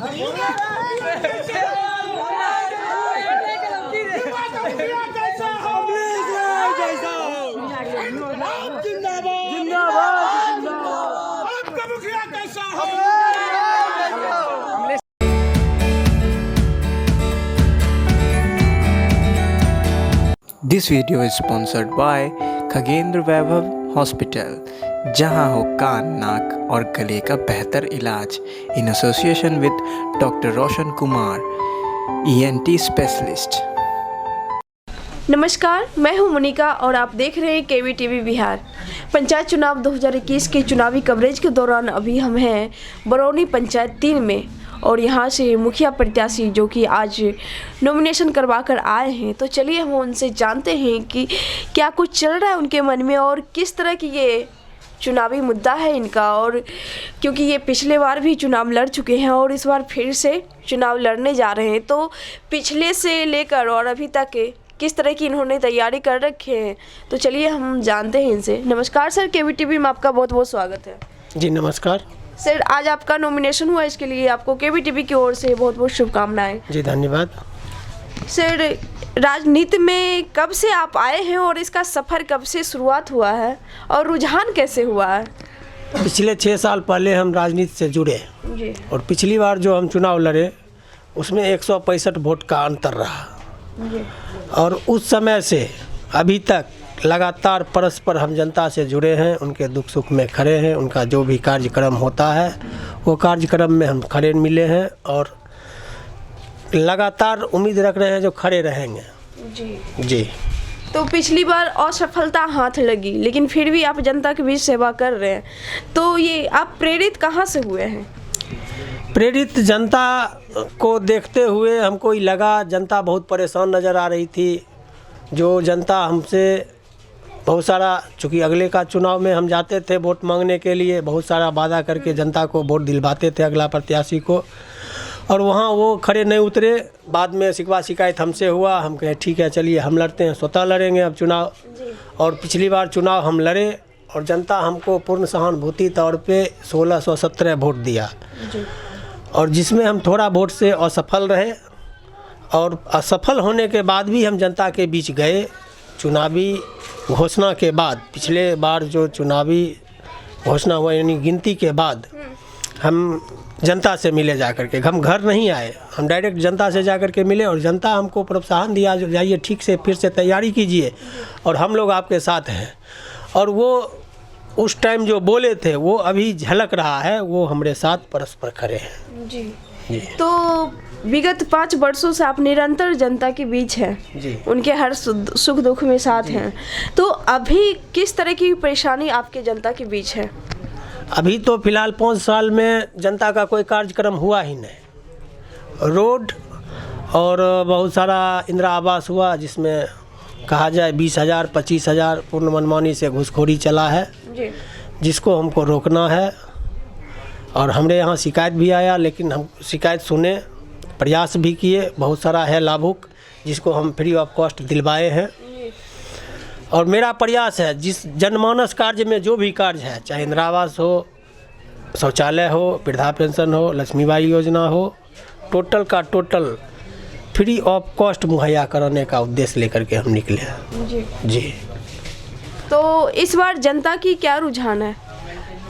This video is sponsored by Khagendra Vaibhav hospital, जहां हो कान, नाक और गले का बेहतर इलाज, in association with doctor Roshan Kumar, ENT specialist. नमस्कार, मैं हूं मोनिका और आप देख रहे हैं KVTV बिहार। पंचायत चुनाव 2021 के चुनावी कवरेज के दौरान अभी हम हैं बरौनी पंचायत 3 में और यहाँ से मुखिया प्रत्याशी जो कि आज नॉमिनेशन करवा कर आए हैं, तो चलिए हम उनसे जानते हैं कि क्या कुछ चल रहा है उनके मन में और किस तरह की ये चुनावी मुद्दा है इनका। और क्योंकि ये पिछले बार भी चुनाव लड़ चुके हैं और इस बार फिर से चुनाव लड़ने जा रहे हैं, तो पिछले से लेकर और अभी तक किस तरह की इन्होंने तैयारी कर रखे हैं, तो चलिए हम जानते हैं इनसे। नमस्कार सर, KVTV में आपका बहुत बहुत स्वागत है। जी नमस्कार सर, आज आपका नॉमिनेशन हुआ, इसके लिए आपको KVTV की ओर से बहुत बहुत शुभकामनाएं। जी धन्यवाद। सर, राजनीति में कब से आप आए हैं और इसका सफ़र कब से शुरुआत हुआ है और रुझान कैसे हुआ है? पिछले 6 साल पहले हम राजनीति से जुड़े जी। और पिछली बार जो हम चुनाव लड़े उसमें 165 वोट का अंतर रहा जी। और उस समय से अभी तक लगातार परस्पर हम जनता से जुड़े हैं, उनके दुख सुख में खड़े हैं, उनका जो भी कार्यक्रम होता है वो कार्यक्रम में हम खड़े मिले हैं और लगातार उम्मीद रख रहे हैं जो खड़े रहेंगे। जी जी। तो पिछली बार असफलता हाथ लगी, लेकिन फिर भी आप जनता के बीच सेवा कर रहे हैं, तो ये आप प्रेरित कहाँ से हुए हैं? प्रेरित जनता को देखते हुए हमको ही लगा, जनता बहुत परेशान नज़र आ रही थी। जो जनता हमसे बहुत सारा, चूँकि अगले का चुनाव में हम जाते थे वोट मांगने के लिए, बहुत सारा वादा करके जनता को वोट दिलवाते थे अगला प्रत्याशी को, और वहाँ वो खड़े नहीं उतरे। बाद में शिकवा शिकायत हमसे हुआ, हम कहे ठीक है चलिए हम लड़ते हैं, स्वतः लड़ेंगे अब चुनाव। और पिछली बार चुनाव हम लड़े और जनता हमको पूर्ण सहानुभूति तौर पे 1617 वोट दिया और जिसमें हम थोड़ा वोट से असफल रहे। और असफल होने के बाद भी हम जनता के बीच गए। चुनावी घोषणा के बाद, पिछले बार जो चुनावी घोषणा हुआ यानी गिनती के बाद, हम जनता से मिले जा कर के, हम घर नहीं आए, हम डायरेक्ट जनता से जा कर के मिले और जनता हमको प्रोत्साहन दिया, जाइए ठीक से फिर से तैयारी कीजिए और हम लोग आपके साथ हैं। और वो उस टाइम जो बोले थे वो अभी झलक रहा है, वो हमारे साथ परस्पर खड़े हैं। जी। जी। तो विगत 5 वर्षों से आप निरंतर जनता के बीच हैं जी। उनके हर सुख दुख में साथ हैं, तो अभी किस तरह की परेशानी आपके जनता के बीच है? अभी तो फिलहाल 5 साल में जनता का कोई कार्यक्रम हुआ ही नहीं। रोड और बहुत सारा इंदिरा आवास हुआ, जिसमें कहा जाए 20,000 25,000 पूर्ण मनमानी से घूसखोरी चला है, जी। जिसको हमको रोकना है। और हमारे यहाँ शिकायत भी आया, लेकिन हम शिकायत सुने, प्रयास भी किए, बहुत सारा है लाभुक जिसको हम फ्री ऑफ कॉस्ट दिलवाए हैं। और मेरा प्रयास है जिस जनमानस कार्य में जो भी कार्य है, चाहे इंदिरा आवास हो, शौचालय हो, वृद्धा पेंशन हो, लक्ष्मीबाई योजना हो, टोटल का टोटल फ्री ऑफ कॉस्ट मुहैया कराने का उद्देश्य लेकर के हम निकले हैं। जी। जी। तो इस बार जनता की क्या रुझान है?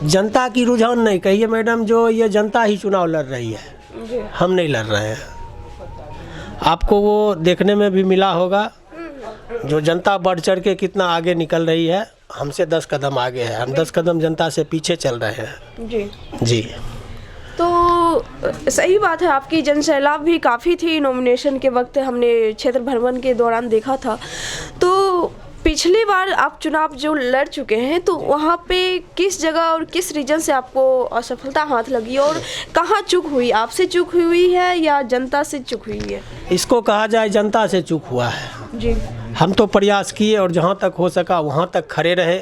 जनता की रुझान नहीं कहिए मैडम, जो ये जनता ही चुनाव लड़ रही है, जी। हम नहीं लड़ रहे हैं। आपको वो देखने में भी मिला होगा, जो जनता बढ़ चढ़ के कितना आगे निकल रही है, हमसे 10 कदम आगे है, हम 10 कदम जनता से पीछे चल रहे हैं। जी। जी। तो सही बात है, आपकी जनसैलाब भी काफ़ी थी नॉमिनेशन के वक्त, हमने क्षेत्र भ्रमण के दौरान देखा था। तो पिछली बार आप चुनाव जो लड़ चुके हैं, तो वहाँ पे किस जगह और किस रीजन से आपको असफलता हाथ लगी और कहाँ चूक हुई? आपसे चूक हुई है या जनता से चूक हुई है? इसको कहा जाए जनता से चूक हुआ है। जी। हम तो प्रयास किए और जहाँ तक हो सका वहाँ तक खड़े रहे।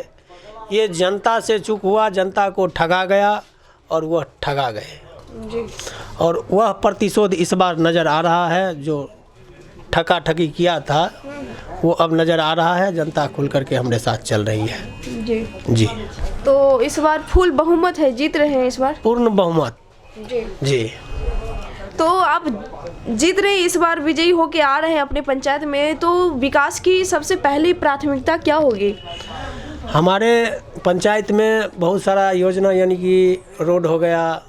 ये जनता से चूक हुआ, जनता को ठगा गया और वह ठगा गए। जी। और वह प्रतिशोध इस बार नज़र आ रहा है, जो ठगा ठगी किया था वो अब नज़र आ रहा है। जनता खुल करके हमारे साथ चल रही है। जी। जी। तो इस बार फुल बहुमत है, जीत रहे हैं इस बार? पूर्ण बहुमत। जी। जी। तो आप जीत रहे इस बार विजयी होके आ रहे हैं अपने पंचायत में, तो विकास की सबसे पहली प्राथमिकता क्या होगी? हमारे पंचायत में बहुत सारा योजना, यानी कि रोड हो गया,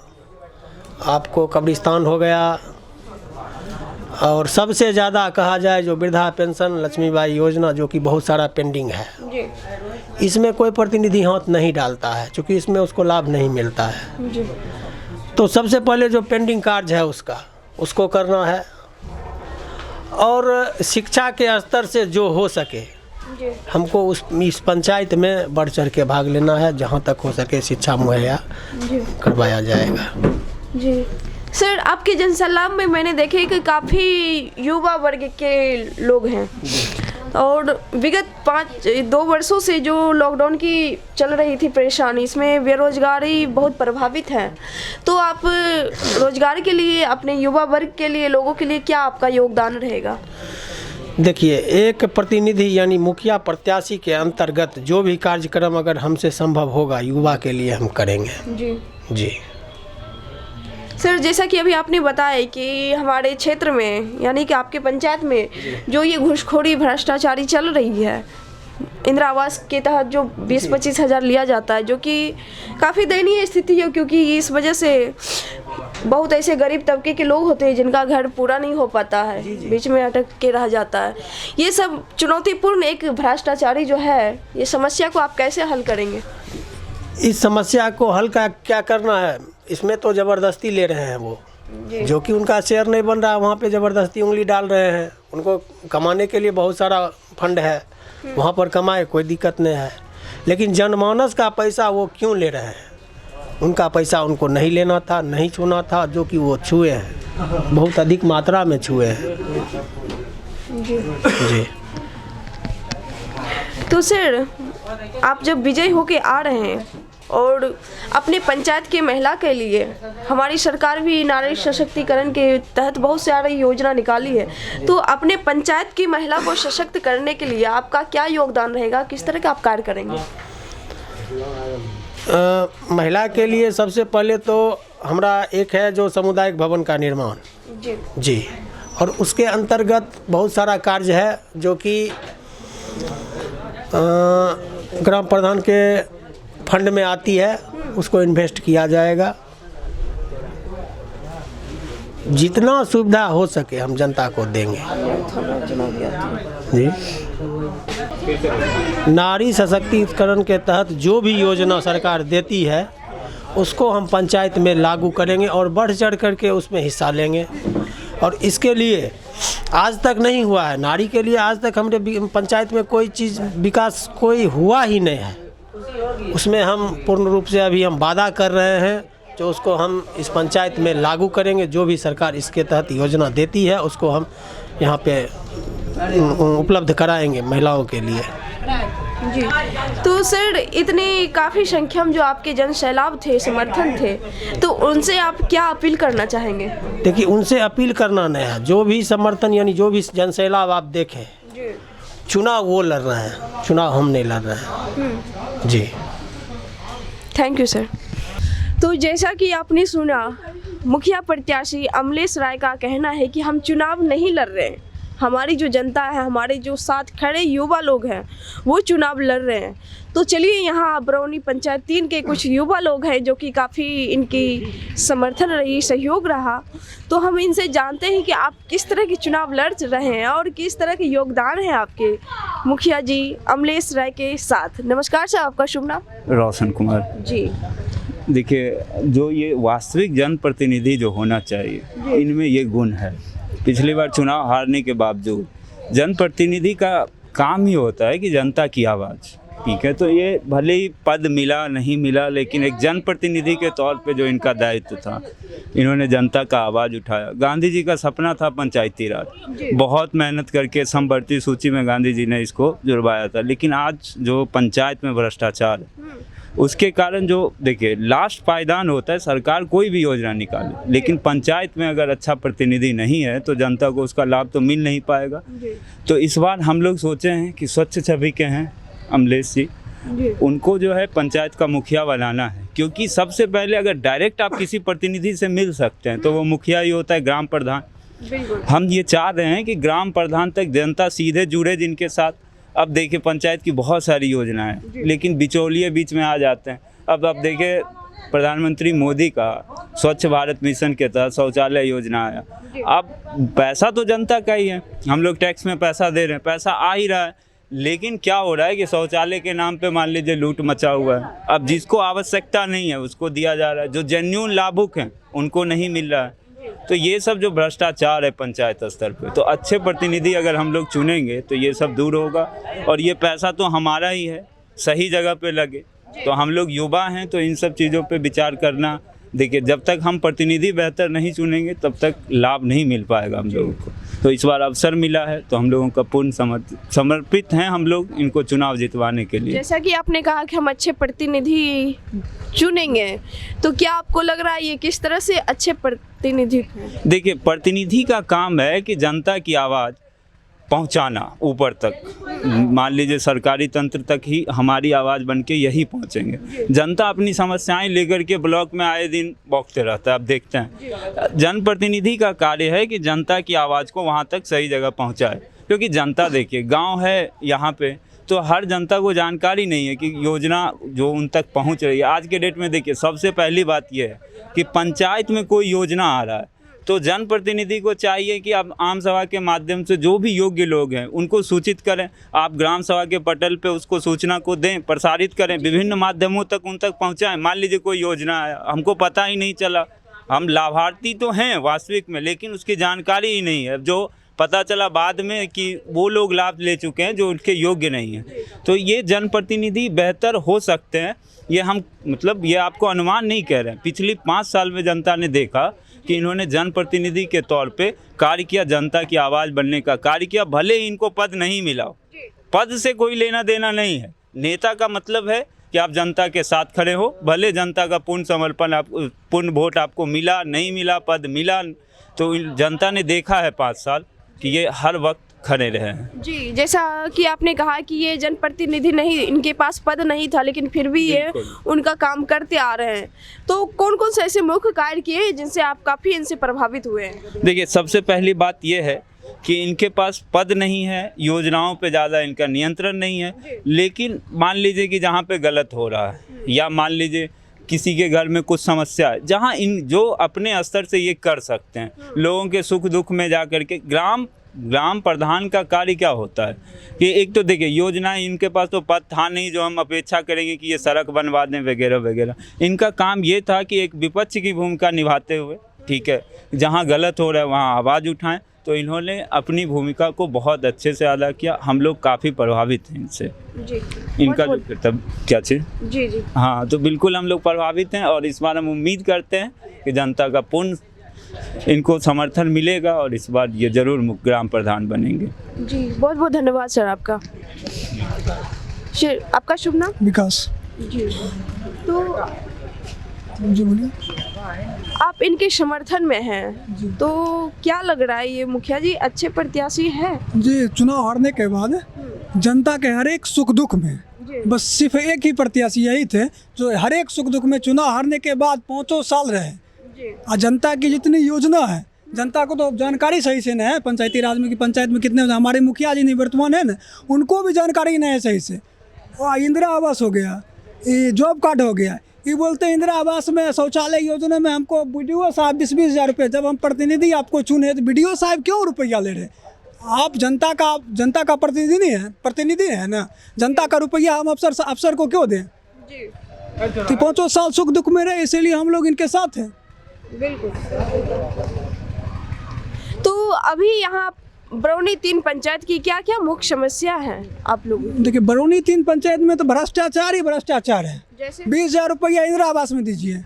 आपको कब्रिस्तान हो गया, और सबसे ज़्यादा कहा जाए जो वृद्धा पेंशन लक्ष्मीबाई योजना, जो कि बहुत सारा पेंडिंग है जी इसमें कोई प्रतिनिधि हाथ नहीं डालता है, क्योंकि इसमें उसको लाभ नहीं मिलता है। जी तो सबसे पहले जो पेंडिंग कार्य है उसको करना है, और शिक्षा के स्तर से जो हो सके जी हमको इस पंचायत में बढ़ चढ़ के भाग लेना है। जहाँ तक हो सके शिक्षा मुहैया जी करवाया जाएगा। जी सर, आपके जनसलाब में मैंने देखे कि काफ़ी युवा वर्ग के लोग हैं, और विगत 2 वर्षों से जो लॉकडाउन की चल रही थी परेशानी, इसमें बेरोजगारी बहुत प्रभावित है। तो आप रोजगार के लिए, अपने युवा वर्ग के लिए, लोगों के लिए क्या आपका योगदान रहेगा? देखिए, एक प्रतिनिधि यानी मुखिया प्रत्याशी के अंतर्गत जो भी कार्यक्रम अगर हमसे संभव होगा युवा के लिए हम करेंगे। जी जी सर, जैसा कि अभी आपने बताया कि हमारे क्षेत्र में, यानी कि आपके पंचायत में जो ये घूसखोरी भ्रष्टाचारी चल रही है, इंदिरा आवास के तहत जो 20-25 हज़ार लिया जाता है, जो कि काफ़ी दयनीय स्थिति है, क्योंकि इस वजह से बहुत ऐसे गरीब तबके के लोग होते हैं जिनका घर पूरा नहीं हो पाता है, बीच में अटक के रह जाता है। ये सब चुनौतीपूर्ण एक भ्रष्टाचारी जो है, ये समस्या को आप कैसे हल करेंगे? इस समस्या को हल का क्या करना है, इसमें तो ज़बरदस्ती ले रहे हैं वो, जो कि उनका शेयर नहीं बन रहा है वहाँ पे ज़बरदस्ती उंगली डाल रहे हैं। उनको कमाने के लिए बहुत सारा फंड है, वहाँ पर कमाए, कोई दिक्कत नहीं है, लेकिन जनमानस का पैसा वो क्यों ले रहे हैं? उनका पैसा उनको नहीं लेना था, नहीं छूना था, जो कि वो छुए हैं, बहुत अधिक मात्रा में छुए हैं। जी तो सर, आप जब विजयी होके आ रहे हैं और अपने पंचायत के महिला के लिए, हमारी सरकार भी नारी सशक्तिकरण के तहत बहुत सारी योजना निकाली है, तो अपने पंचायत की महिला को सशक्त करने के लिए आपका क्या योगदान रहेगा? किस तरह का आप कार्य करेंगे? महिला के लिए सबसे पहले तो हमारा एक है जो सामुदायिक भवन का निर्माण। जी और उसके अंतर्गत बहुत सारा कार्य है, जो कि ग्राम प्रधान के फंड में आती है, उसको इन्वेस्ट किया जाएगा। जितना सुविधा हो सके हम जनता को देंगे। जी नारी सशक्तिकरण के तहत जो भी योजना सरकार देती है उसको हम पंचायत में लागू करेंगे और बढ़ चढ़ करके उसमें हिस्सा लेंगे। और इसके लिए आज तक नहीं हुआ है, नारी के लिए आज तक हमारे पंचायत में कोई चीज़ विकास कोई हुआ ही नहीं है। उसमें हम पूर्ण रूप से अभी हम वादा कर रहे हैं, जो उसको हम इस पंचायत में लागू करेंगे। जो भी सरकार इसके तहत योजना देती है उसको हम यहाँ पे उपलब्ध कराएंगे महिलाओं के लिए। जी तो सर, इतनी काफ़ी संख्या में जो आपके जन सैलाब थे, समर्थन थे, तो उनसे आप क्या अपील करना चाहेंगे? देखिए, उनसे अपील करना नहीं है, जो भी समर्थन यानी जो भी जन सैलाब आप देखें, चुनाव वो लड़ रहे हैं, चुनाव हम नहीं लड़ रहे हैं। जी थैंक यू सर। तो जैसा कि आपने सुना, मुखिया प्रत्याशी अमलेश राय का कहना है कि हम चुनाव नहीं लड़ रहे हैं, हमारी जो जनता है, हमारे जो साथ खड़े युवा लोग हैं, वो चुनाव लड़ रहे हैं। तो चलिए, यहाँ बरौनी पंचायत 3 के कुछ युवा लोग हैं जो कि काफ़ी इनकी समर्थन रही, सहयोग रहा, तो हम इनसे जानते हैं कि आप किस तरह के चुनाव लड़ रहे हैं और किस तरह के योगदान है आपके मुखिया जी अमलेश राय के साथ। नमस्कार सर, आपका शुभ नाम? रोशन कुमार जी। देखिए, जो ये वास्तविक जनप्रतिनिधि जो होना चाहिए, इनमें ये गुण है। पिछली बार चुनाव हारने के बावजूद जनप्रतिनिधि का काम ही होता है कि जनता की आवाज़, ठीक है, तो ये भले ही पद मिला नहीं मिला, लेकिन एक जनप्रतिनिधि के तौर पे जो इनका दायित्व था, इन्होंने जनता का आवाज़ उठाया। गांधी जी का सपना था पंचायती राज, बहुत मेहनत करके समवर्ती सूची में गांधी जी ने इसको जुड़वाया था, लेकिन आज जो पंचायत में भ्रष्टाचार है, उसके कारण जो देखिए लास्ट पायदान होता है, सरकार कोई भी योजना निकाले, लेकिन पंचायत में अगर अच्छा प्रतिनिधि नहीं है तो जनता को उसका लाभ तो मिल नहीं पाएगा। तो इस बार हम लोग सोचे हैं कि स्वच्छ छवि के हैं अमलेश जी, उनको जो है पंचायत का मुखिया बनाना है, क्योंकि सबसे पहले अगर डायरेक्ट आप किसी प्रतिनिधि से मिल सकते हैं तो वो मुखिया ही होता है, ग्राम प्रधान। हम ये चाह रहे हैं कि ग्राम प्रधान तक जनता सीधे जुड़े जिनके साथ। अब देखिए पंचायत की बहुत सारी योजनाएं हैं, लेकिन बिचौलिए बीच में आ जाते हैं। अब देखिए प्रधानमंत्री मोदी का स्वच्छ भारत मिशन के तहत शौचालय योजना आया। अब पैसा तो जनता का ही है, हम लोग टैक्स में पैसा दे रहे हैं, पैसा आ ही रहा है, लेकिन क्या हो रहा है कि शौचालय के नाम पे मान लीजिए लूट मचा हुआ है। अब जिसको आवश्यकता नहीं है उसको दिया जा रहा है, जो जेन्युइन लाभुक हैं उनको नहीं मिल रहा है। तो ये सब जो भ्रष्टाचार है पंचायत स्तर पे, तो अच्छे प्रतिनिधि अगर हम लोग चुनेंगे तो ये सब दूर होगा। और ये पैसा तो हमारा ही है, सही जगह पे लगे। तो हम लोग युवा हैं तो इन सब चीज़ों पे विचार करना। देखिए जब तक हम प्रतिनिधि बेहतर नहीं चुनेंगे तब तक लाभ नहीं मिल पाएगा हम लोगों को। तो इस बार अवसर मिला है तो हम लोगों का पूर्ण समर्पित हैं हम लोग इनको चुनाव जितवाने के लिए। जैसा कि आपने कहा कि हम अच्छे प्रतिनिधि चुनेंगे, तो क्या आपको लग रहा है ये किस तरह से अच्छे प्रतिनिधि हैं? देखिए प्रतिनिधि का काम है कि जनता की आवाज़ पहुंचाना ऊपर तक। मान लीजिए सरकारी तंत्र तक ही हमारी आवाज़ बन के यही पहुंचेंगे। जनता अपनी समस्याएं लेकर के ब्लॉक में आए दिन बौखते रहता है। अब देखते हैं जनप्रतिनिधि का कार्य है कि जनता की आवाज़ को वहां तक सही जगह पहुंचाए, क्योंकि जनता देखिए गांव है यहाँ पे, तो हर जनता को जानकारी नहीं है कि योजना जो उन तक पहुँच रही है। आज के डेट में देखिए सबसे पहली बात यह है कि पंचायत में कोई योजना आ रहा है तो जनप्रतिनिधि को चाहिए कि आप आम सभा के माध्यम से जो भी योग्य लोग हैं उनको सूचित करें। आप ग्राम सभा के पटल पे उसको सूचना को दें, प्रसारित करें, विभिन्न माध्यमों तक उन तक पहुंचाएं। मान लीजिए कोई योजना है, हमको पता ही नहीं चला, हम लाभार्थी तो हैं वास्तविक में, लेकिन उसकी जानकारी ही नहीं है। जो पता चला बाद में कि वो लोग लाभ ले चुके हैं जो उनके योग्य नहीं हैं। तो ये जनप्रतिनिधि बेहतर हो सकते हैं, ये हम मतलब ये आपको अनुमान नहीं कह रहे हैं। पिछली 5 साल में जनता ने देखा कि इन्होंने जनप्रतिनिधि के तौर पे कार्य किया, जनता की आवाज़ बनने का कार्य किया। भले ही इनको पद नहीं मिला, पद से कोई लेना देना नहीं है। नेता का मतलब है कि आप जनता के साथ खड़े हो, भले जनता का पूर्ण समर्पण, आप पूर्ण वोट आपको मिला नहीं मिला, पद मिला, तो जनता ने देखा है 5 साल कि ये हर वक्त खड़े रहे हैं। जी, जैसा कि आपने कहा कि ये जनप्रतिनिधि नहीं, इनके पास पद नहीं था, लेकिन फिर भी ये उनका काम करते आ रहे हैं। तो कौन कौन से ऐसे मुख्य कार्य किए हैं जिनसे आप काफ़ी इनसे प्रभावित हुए हैं? देखिए सबसे पहली बात ये है कि इनके पास पद नहीं है, योजनाओं पे ज़्यादा इनका नियंत्रण नहीं है, लेकिन मान लीजिए कि जहाँ पे गलत हो रहा है या मान लीजिए किसी के घर में कुछ समस्या है, जहाँ इन जो अपने स्तर से ये कर सकते हैं, लोगों के सुख दुख में जा कर के। ग्राम प्रधान का कार्य क्या होता है कि एक तो देखिए योजनाएं, इनके पास तो पद था नहीं जो हम अपेक्षा करेंगे कि ये सड़क बनवा दें वगैरह वगैरह। इनका काम ये था कि एक विपक्ष की भूमिका निभाते हुए, ठीक है, जहाँ गलत हो रहा है वहाँ आवाज़ उठाएं। तो इन्होंने अपनी भूमिका को बहुत अच्छे से अदा किया। हम लोग काफ़ी प्रभावित हैं इनसे। जी, इनका जो कर्तव्य क्या चीज़, जी जी हाँ, तो बिल्कुल हम लोग प्रभावित हैं और इस बार हम उम्मीद करते हैं कि जनता का पूर्ण इनको समर्थन मिलेगा और इस बार ये जरूर ग्राम प्रधान बनेंगे। जी, बहुत बहुत धन्यवाद सर आपका। आपका शुभ नाम? विकास जी, तो जी बोलिए। आप इनके समर्थन में हैं, तो क्या लग रहा है ये मुखिया जी अच्छे प्रत्याशी हैं? जी, चुनाव हारने के बाद जनता के हर एक सुख दुख में बस सिर्फ एक ही प्रत्याशी यही थे जो हर एक सुख दुख में चुनाव हारने के बाद 5 साल रहे। और जनता की जितनी योजना है, जनता को तो जानकारी सही से नहीं है, पंचायती राज में कि पंचायत में कितने, हमारे मुखिया जी निवर्तमान है ना, उनको भी जानकारी नहीं है सही से। और इंदिरा आवास हो गया, ये जॉब कार्ड हो गया, ये बोलते हैं इंदिरा आवास में, शौचालय योजना में हमको BDO साहब 20-20 हज़ार रुपये। जब हम प्रतिनिधि आपको चुने तो BDO साहब क्यों रुपया ले रहे? आप जनता का प्रतिनिधि नहीं है, प्रतिनिधि है ना, जनता का रुपया हम अफसर को क्यों दें? तो 5 साल सुख दुख में रहे, इसीलिए हम लोग इनके साथ हैं। बिल्कुल। तो अभी यहाँ बरौनी 3 पंचायत की क्या क्या मुख्य समस्या है आप लोग? देखिए बरौनी 3 पंचायत में तो भ्रष्टाचार ही भ्रष्टाचार है। जैसे 20,000 रुपया इंदिरा आवास में दीजिए,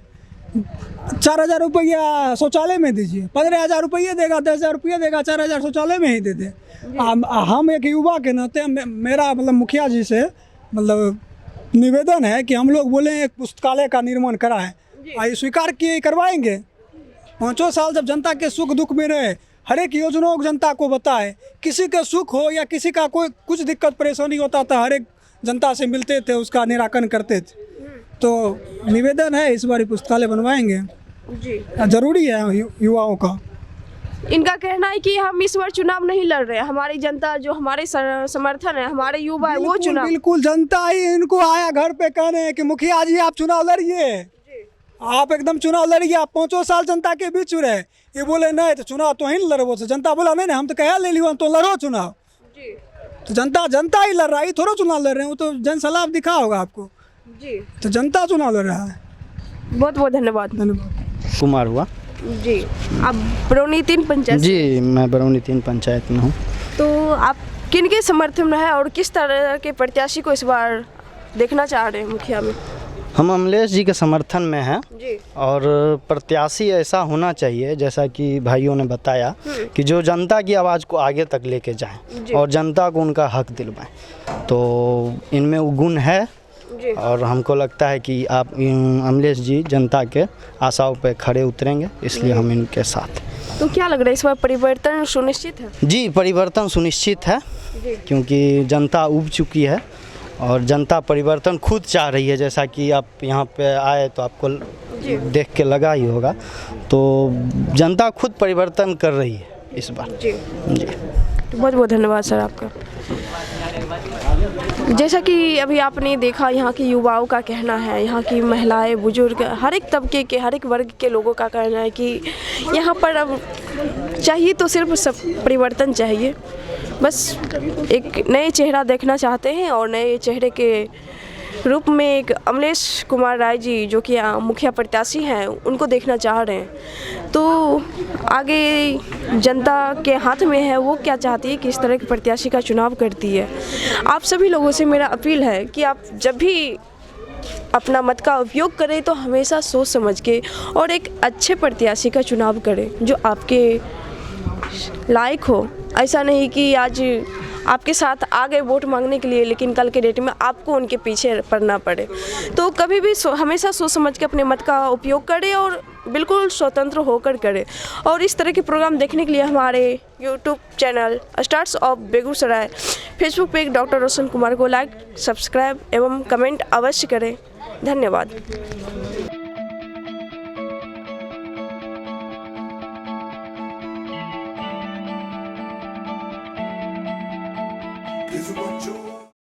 4,000 रुपया शौचालय में दीजिए, 15,000 रुपये देगा, 10,000 रुपये देगा, 4,000 शौचालय में ही दे दे। हम एक युवा के नाते मेरा मतलब मुखिया जी से मतलब निवेदन है कि हम लोग बोले एक पुस्तकालय का निर्माण कराएं, ये स्वीकार किए करवाएंगे। 5 साल जब जनता के सुख दुख में रहे, हर एक योजनाओं को जनता को बताए, किसी का सुख हो या किसी का कोई कुछ दिक्कत परेशानी होता था, हर एक जनता से मिलते थे, उसका निराकरण करते थे। तो निवेदन है इस बार पुस्तकालय बनवाएंगे, जी। जरूरी है युवाओं का। इनका कहना है कि हम इस बार चुनाव नहीं लड़ रहे, हमारी जनता जो हमारे समर्थन है, हमारे युवा है, वो चुनाव। बिल्कुल जनता ही इनको आया घर पे कहने हैं कि मुखिया जी आप चुनाव लड़िए, आप एकदम चुनाव लड़िए, आप 5 साल जनता के बीच रहे। ये बोले नहीं तो चुनाव तो ही लड़बो, तो जनता बोला नहीं हम तो कह ले लियो, तो लड़ो चुनाव। तो जनता ही लड़ रहा है, थोड़ा चुनाव लड़ रहे हैं, वो तो जन सलाह दिखा होगा आपको जी। तो जनता चुनाव लड़ रहा है। बहुत बहुत धन्यवाद। धन्यवाद। कुमार हुआ जी। आप बरौनी 3 पंचायत जी, मैं बरौनी 3 पंचायत में हूँ। तो आप किन के समर्थन में है और किस तरह के प्रत्याशी को इस बार देखना चाह रहे हैं मुखिया में? हम अमलेश जी के समर्थन में हैं जी। और प्रत्याशी ऐसा होना चाहिए जैसा कि भाइयों ने बताया कि जो जनता की आवाज़ को आगे तक लेके जाएं और जनता को उनका हक दिलवाएं, तो इनमें वो गुण है। जी। और हमको लगता है कि आप अमलेश जी जनता के आशाओं पे खड़े उतरेंगे, इसलिए हम इनके साथ। तो क्या लग रहा है इस बार परिवर्तन सुनिश्चित है? जी, परिवर्तन सुनिश्चित है जी। क्योंकि जनता उब चुकी है और जनता परिवर्तन खुद चाह रही है। जैसा कि आप यहाँ पे आए तो आपको देख के लगा ही होगा, तो जनता खुद परिवर्तन कर रही है इस बार। जी। जी, बहुत बहुत धन्यवाद सर आपका। जैसा कि अभी आपने देखा, यहाँ के युवाओं का कहना है, यहाँ की महिलाएं, बुजुर्ग, हर एक तबके के, हर एक वर्ग के लोगों का कहना है कि यहाँ पर अब चाहिए तो सिर्फ सब परिवर्तन चाहिए, बस एक नए चेहरा देखना चाहते हैं और नए चेहरे के रूप में एक अमलेश कुमार राय जी जो कि मुखिया प्रत्याशी हैं उनको देखना चाह रहे हैं। तो आगे जनता के हाथ में है, वो क्या चाहती है, किस तरह के प्रत्याशी का चुनाव करती है। आप सभी लोगों से मेरा अपील है कि आप जब भी अपना मत का उपयोग करें तो हमेशा सोच समझ के और एक अच्छे प्रत्याशी का चुनाव करें जो आपके लायक हो। ऐसा नहीं कि आज आपके साथ आ गए वोट मांगने के लिए लेकिन कल के डेट में आपको उनके पीछे पड़ना पड़े। तो कभी भी हमेशा सोच समझ के अपने मत का उपयोग करें और बिल्कुल स्वतंत्र होकर करें। और इस तरह के प्रोग्राम देखने के लिए हमारे YouTube channel stars of Begusarai, Facebook page doctor Roshan Kumar को लाइक, सब्सक्राइब एवं कमेंट अवश्य करें। धन्यवाद। Is what you